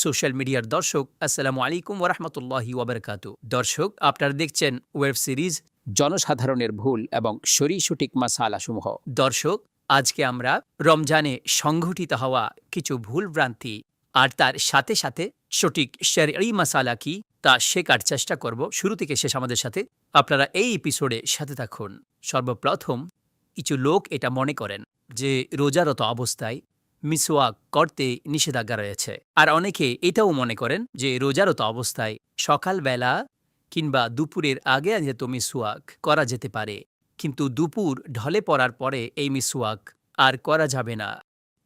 Social মিডিয়ার দর্শক, আসসালামু আলাইকুম ওরহমতুল্লাহি ওবরকাতু। দর্শক, আপনারা দেখছেন ওয়েব সিরিজ জনসাধারণের ভুল এবং সঠিক মাসালাসমূহ। দর্শক, আজকে আমরা রমজানে সংঘটিত হওয়া কিছু ভুল ভ্রান্তি আর তার সাথে সাথে সঠিক শরঈ মাসালা কি তা শেখার চেষ্টা করব। শুরু থেকে শেষ আমাদের সাথে আপনারা এই এপিসোডে সাথে থাকুন। সর্বপ্রথম, কিছু লোক এটা মনে করেন যে রোজারত অবস্থায় মিসওয়াক করতে নিষেধাজ্ঞা রয়েছে, আর অনেকে এটাও মনে করেন যে রোজারত অবস্থায় সকালবেলা কিংবা দুপুরের আগে যেহেতু মিসওয়াক করা যেতে পারে, কিন্তু দুপুর ঢলে পড়ার পরে এই মিসওয়াক আর করা যাবে না।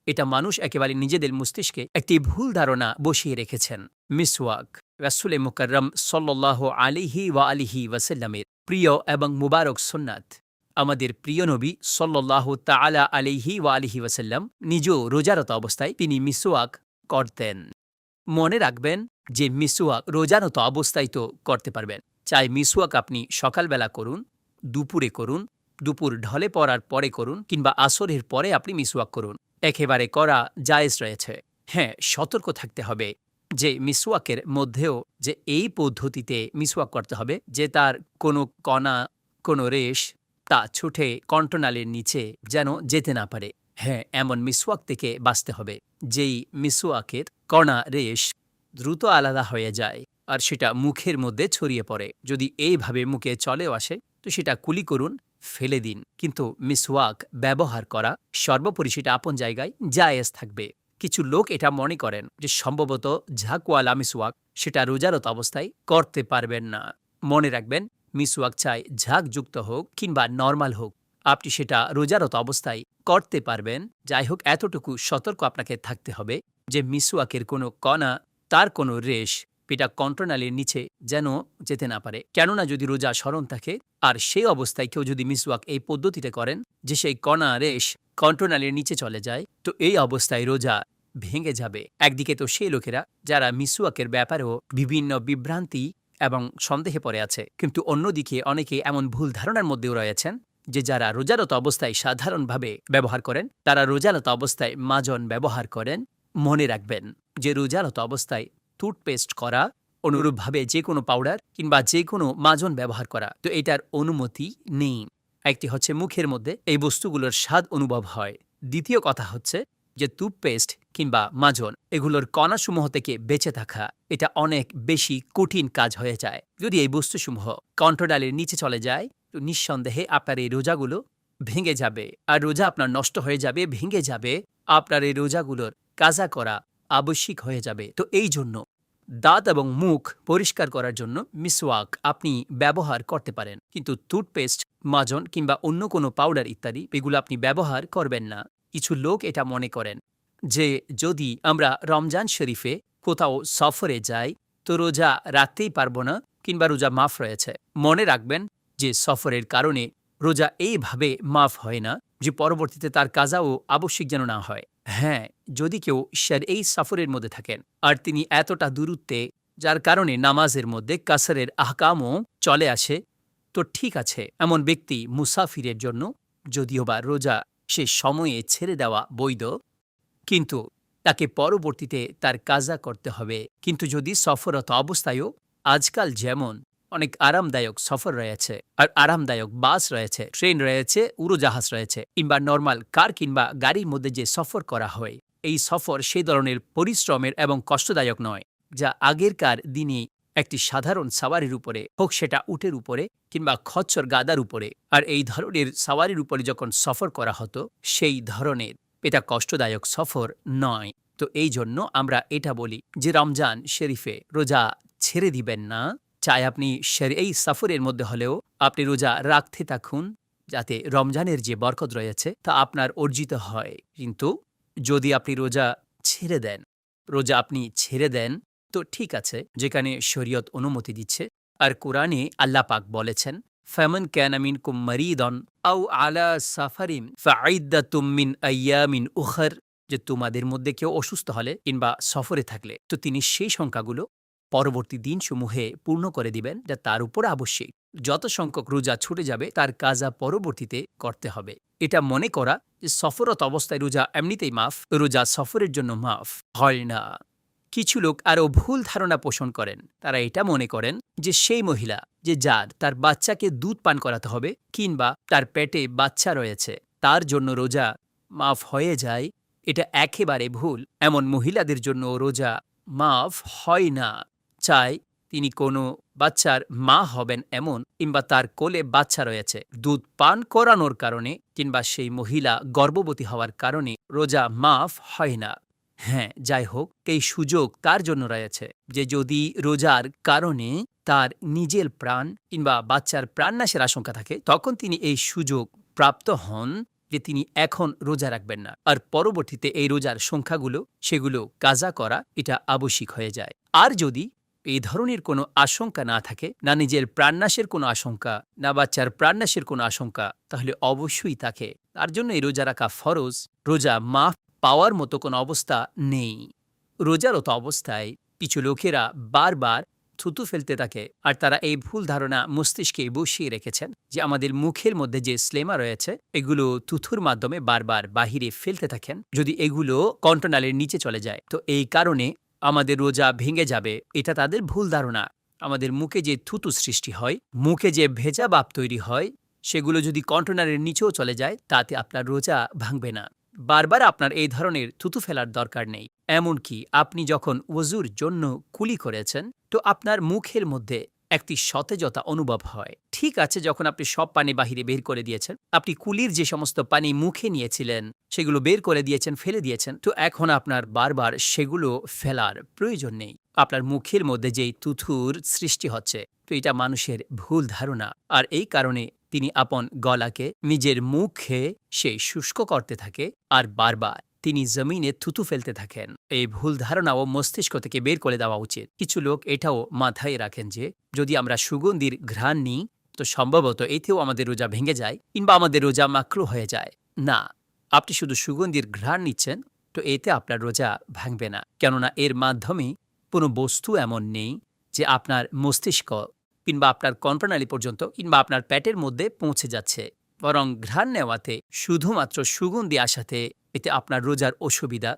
এটা মানুষ একেবারে নিজেদের মস্তিষ্কে একটি ভুল ধারণা বসিয়ে রেখেছেন। মিসওয়াক রাসূলে মুকাররম সাল্লাল্লাহু আলাইহি ওয়া আলিহি ওয়াসাল্লামের প্রিয় এবং মুবারক সুন্নাত। আমাদের প্রিয় নবী সাল্লাল্লাহু তাআলা আলাইহি ওয়া আলিহি ওয়াসাল্লাম নিজেও রোজারত অবস্থায় তিনি মিসওয়াক করতেন। মনে রাখবেন যে মিসওয়াক রোজারত অবস্থায় তো করতে পারবেন, চাই মিসওয়াক আপনি সকালবেলা করুন, দুপুরে করুন, দুপুর ঢলে পড়ার পরে করুন, কিংবা আসরের পরে আপনি মিসওয়াক করুন, একেবারে করা জায়েজ রয়েছে। হ্যাঁ, সতর্ক থাকতে হবে যে মিসওয়াকের মধ্যেও যে এই পদ্ধতিতে মিসওয়াক করতে হবে যে তার কোনো কণা, কোনো রেশ তা ছুটে কণ্ঠনালীর নিচে যেন যেতে না পারে। হ্যাঁ, এমন মিসওয়াক থেকে বাঁচতে হবে যেই মিসওয়াকের কণা রেশ দ্রুত আলাদা হয়ে যায় আর সেটা মুখের মধ্যে ছড়িয়ে পড়ে। যদি এইভাবে মুখে চলেও আসে তো সেটা কুলি করুন, ফেলে দিন, কিন্তু মিসওয়াক ব্যবহার করা সর্বোপরি সেটা আপন জায়গায় জায়েজ থাকবে। কিছু লোক এটা মনে করেন যে সম্ভবত ঝাঁকওয়ালা মিসওয়াক সেটা রোজারত অবস্থায় করতে পারবেন না। মনে রাখবেন, মিসওয়াক চাই ঝাঁকযুক্ত হোক কিংবা নর্মাল হোক, আপনি সেটা রোজারত অবস্থায় করতে পারবেন। যাই হোক, এতটুকু সতর্ক আপনাকে থাকতে হবে যে মিসওয়াকের কোনো কণা, তার কোনো রেশ পেটা কণ্ঠনালীর নিচে যেন যেতে না পারে। কেননা যদি রোজা স্মরণ থাকে আর সেই অবস্থায় কেউ যদি মিসওয়াক এই পদ্ধতিতে করেন যে সেই কণা রেশ কণ্ঠনালীর নিচে চলে যায়, তো এই অবস্থায় রোজা ভেঙে যাবে। একদিকে তো সেই লোকেরা যারা মিসওয়াকের ব্যাপারেও বিভিন্ন বিভ্রান্তি এবং সন্দেহে পড়ে আছে, কিন্তু অন্যদিকে অনেকে এমন ভুল ধারণার মধ্যেও রয়েছেন যে যারা রোজারত অবস্থায় সাধারণভাবে ব্যবহার করেন, তারা রোজারত অবস্থায় মাজন ব্যবহার করেন। মনে রাখবেন যে রোজারত অবস্থায় টুথপেস্ট করা, অনুরূপভাবে যে কোনো পাউডার কিংবা যে কোনো মাজন ব্যবহার করা, তো এটার অনুমতি নেই। একটি হচ্ছে মুখের মধ্যে এই বস্তুগুলোর স্বাদ অনুভব হয়, দ্বিতীয় কথা হচ্ছে যে টুথপেস্ট কিংবা মাজন এগুলোর কণাসমূহ থেকে বেঁচে থাকা এটা অনেক বেশি কঠিন কাজ হয়ে যায়। যদি এই বস্তুসমূহ কণ্ঠনালীর নিচে চলে যায় তো নিঃসন্দেহে আপনার এই রোজাগুলো ভেঙে যাবে, আর রোজা আপনার নষ্ট হয়ে যাবে, ভেঙে যাবে। আপনার এই রোজাগুলোর কাজা করা আবশ্যিক হয়ে যাবে। তো এই জন্য দাঁত এবং মুখ পরিষ্কার করার জন্য মিসওয়াক আপনি ব্যবহার করতে পারেন, কিন্তু টুথপেস্ট, মাজন কিংবা অন্য কোনো পাউডার ইত্যাদি এগুলো আপনি ব্যবহার করবেন না। কিছু লোক এটা মনে করেন যে যদি আমরা রমজান শরীফে কোথাও সফরে যাই তো রোজা রাখতেই পারবো না কিংবা রোজা মাফ রয়েছে। মনে রাখবেন যে সফরের কারণে রোজা এইভাবে মাফ হয় না যে পরবর্তীতে তার কাজাও আবশ্যিক যেন না হয়। হ্যাঁ, যদি কেউ এই সফরের মধ্যে থাকেন আর তিনি এতটা দূরত্বে যার কারণে নামাজের মধ্যে কাসরের আহকামও চলে আসে, তো ঠিক আছে, এমন ব্যক্তি মুসাফিরের জন্য যদিও বা রোজা সে সময়ে ছেড়ে দেওয়া বৈধ, কিন্তু তাকে পরবর্তীতে তার কাজা করতে হবে। কিন্তু যদি সফররত অবস্থায়ও আজকাল যেমন অনেক আরামদায়ক সফর রয়েছে, আর আরামদায়ক বাস রয়েছে, ট্রেন রয়েছে, উড়োজাহাজ রয়েছে, কিংবা নর্মাল কার কিংবা গাড়ির মধ্যে যে সফর করা হয়, এই সফর সেই ধরনের পরিশ্রমের এবং কষ্টদায়ক নয় যা আগেরকার দিনে একটি সাধারণ সাওয়ারির উপরে হোক, সেটা উটের উপরে কিংবা খচ্চর গাদার উপরে, আর এই ধরনের সাওয়ারির উপরে যখন সফর করা হতো সেই ধরনের এটা কষ্টদায়ক সফর নয়। তো এই জন্য আমরা এটা বলি যে রমজান শরীফে রোজা ছেড়ে দিবেন না। চাই আপনি এই সফরের মধ্যে হলেও আপনি রোজা রাখতে থাকুন, যাতে রমজানের যে বরকত রয়েছে তা আপনার অর্জিত হয়। কিন্তু যদি আপনি রোজা ছেড়ে দেন তো ঠিক আছে, যেখানে শরীয়ত অনুমতি দিচ্ছে। আর কোরআনে আল্লাহ পাক বলেছেন, ফামান কানা মিনকুম মারিদান আও আলা সাফারিন ফাইদ্দাতুম মিন আইয়ামিন উখর, যে তোমাদের মধ্যে কেউ অসুস্থ হলে কিংবা সফরে থাকলে তো তিনি সেই সংখ্যাগুলো পরবর্তী দিনসমূহে পূর্ণ করে দিবেন, যা তার উপর আবশ্যিক। যত সংখ্যক রোজা ছুটে যাবে তার কাজা পরবর্তীতে করতে হবে। এটা মনে করা যে সফরত অবস্থায় রোজা এমনিতেই মাফ, রোজা সফরের জন্য মাফ হয় না। কিছু লোক আরও ভুল ধারণা পোষণ করেন। তারা এটা মনে করেন যে সেই মহিলা যে যার তার বাচ্চাকে দুধ পান করাতে হবে কিংবা তার পেটে বাচ্চা রয়েছে তার জন্য রোজা মাফ হয়ে যায়। এটা একেবারে ভুল। এমন মহিলাদের জন্য রোজা মাফ হয় না। চাই তিনি কোনো বাচ্চার মা হবেন এমন কিংবা তার কোলে বাচ্চা রয়েছে, দুধ পান করানোর কারণে কিংবা সেই মহিলা গর্ভবতী হওয়ার কারণে রোজা মাফ হয় না। হ্যাঁ, যাই হোক, এই সুযোগ তার জন্য রয়েছে যে যদি রোজার কারণে তার নিজের প্রাণ কিংবা বাচ্চার প্রাণনাশের আশঙ্কা থাকে, তখন তিনি এই সুযোগ প্রাপ্ত হন যে তিনি এখন রোজা রাখবেন না, আর পরবর্তীতে এই রোজার সংখ্যাগুলো সেগুলো কাজা করা এটা আবশ্যিক হয়ে যায়। আর যদি এই ধরনের কোনো আশঙ্কা না থাকে, না নিজের প্রাণনাশের কোনো আশঙ্কা, না বাচ্চার প্রাণনাশের কোনো আশঙ্কা, তাহলে অবশ্যই তাকে তার জন্য এই রোজা রাখা ফরজ। রোজা মাফ পাওয়ার মতো কোনো অবস্থা নেই। রোজারত অবস্থায় কিছু লোকেরা বারবার থুতু ফেলতে থাকে, আর তারা এই ভুল ধারণা মস্তিষ্কে বসিয়ে রেখেছেন যে আমাদের মুখের মধ্যে যে স্লেমা রয়েছে এগুলো থুথুর মাধ্যমে বারবার বাহিরে ফেলতে থাকেন। যদি এগুলো কন্ট্রোনালের নিচে চলে যায় তো এই কারণে আমাদের রোজা ভেঙে যাবে, এটা তাদের ভুল ধারণা। আমাদের মুখে যে থুতু সৃষ্টি হয়, মুখে যে ভেজা ভাব তৈরি হয়, সেগুলো যদি কন্ট্রোনারের নিচেও চলে যায় তাতে আপনার রোজা ভাঙবে না। বারবার আপনার এই ধরনের থুতু ফেলার দরকার নেই। এমনকি আপনি যখন ওযুর জন্য কুলি করেছেন তো আপনার মুখের মধ্যে একটি সতেজতা অনুভব হয়। ঠিক আছে, যখন আপনি সব পানি বাহিরে বের করে দিয়েছেন, আপনি কুলির যে সমস্ত পানি মুখে নিয়েছিলেন সেগুলো বের করে দিয়েছেন, ফেলে দিয়েছেন, তো এখন আপনার বারবার সেগুলো ফেলার প্রয়োজন নেই। আপনার মুখের মধ্যে যেই থুথুর সৃষ্টি হচ্ছে, তো এটা মানুষের ভুল ধারণা, আর এই কারণে তিনি আপন গলাকে নিজের মুখে সে শুষ্ক করতে থাকে আর বারবার তিনি জমিনে থুতু ফেলতে থাকেন। এই ভুল ধারণাও মস্তিষ্ক থেকে বের করে দেওয়া উচিত। কিছু লোক এটাও মাথায় রাখেন যে যদি আমরা সুগন্ধির ঘ্রাণ নিই তো সম্ভবত এতেও আমাদের রোজা ভেঙে যায় কিংবা আমাদের রোজা মাকরু হয়ে যায়। না, আপনি শুধু সুগন্ধির ঘ্রাণ নিচ্ছেন তো এতে আপনার রোজা ভাঙবে না, কেননা এর মাধ্যমে কোনো বস্তু এমন নেই যে আপনার মস্তিষ্ক কিংবা আপনার কর্ণপ্রণালী পর্যন্ত কিংবা আপনার পেটের মধ্যে পৌঁছে যাচ্ছে। বরং ঘ্রাণ নেওয়াতে শুধুমাত্র সুগন্ধি আসাতে এতে আপনার রোজার অসুবিধা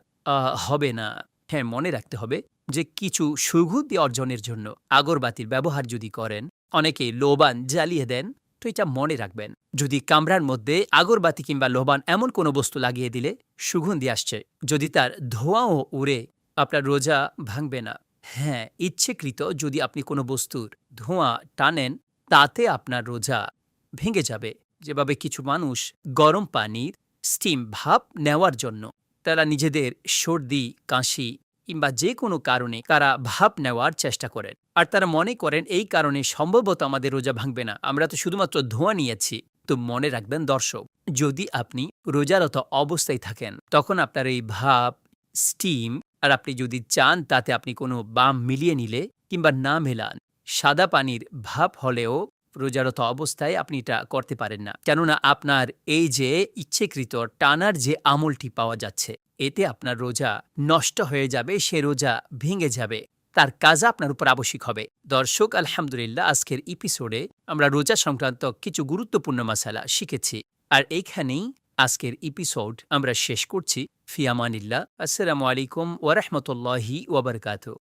হবে না। হ্যাঁ, মনে রাখতে হবে যে কিছু সুগন্ধি অর্জনের জন্য আগরবাতির ব্যবহার যদি করেন, অনেকে লোবান জ্বালিয়ে দেন, তো এটা মনে রাখবেন। যদি কামরার মধ্যে আগরবাতি কিংবা লোবান এমন কোনো বস্তু লাগিয়ে দিলে সুগন্ধি আসছে, যদি তার ধোঁয়াও উড়ে, আপনার রোজা ভাঙবে না। হ্যাঁ, ইচ্ছেকৃত যদি আপনি কোনো বস্তুর ধোঁয়া টানেন তাতে আপনার রোজা ভেঙে যাবে। যেভাবে কিছু মানুষ গরম পানির স্টিম ভাপ নেওয়ার জন্য তারা নিজেদের সর্দি, কাশি কিংবা যে কোনো কারণে তারা ভাপ নেওয়ার চেষ্টা করেন, আর তারা মনে করেন এই কারণে সম্ভবত আমাদের রোজা ভাঙবে না, আমরা তো শুধুমাত্র ধোঁয়া নিয়েছি। তো মনে রাখবেন দর্শক, যদি আপনি রোজারত অবস্থায় থাকেন তখন আপনার এই ভাপ, স্টিম, আর আপনি যদি চান তাতে আপনি কোনো বাম মিলিয়ে নিলে কিংবা না মেলান, সাদা পানির ভাপ হলেও রোজারত অবস্থায় আপনি এটা করতে পারেন না, কেননা আপনার এই যে ইচ্ছেকৃত টানার যে আমলটি পাওয়া যাচ্ছে এতে আপনার রোজা নষ্ট হয়ে যাবে, সে রোজা ভেঙে যাবে, তার কাজা আপনার উপর আবশ্যিক হবে। দর্শক, আলহামদুলিল্লাহ, আজকের এপিসোডে আমরা রোজা সংক্রান্ত কিছু গুরুত্বপূর্ণ মাসালা শিখেছি, আর এইখানেই আজকের এপিসোড আমরা শেষ করছি। ফি আমানিল্লাহ। আসসালামু আলাইকুম ওয়া রাহমাতুল্লাহি ওয়া বারাকাতুহু।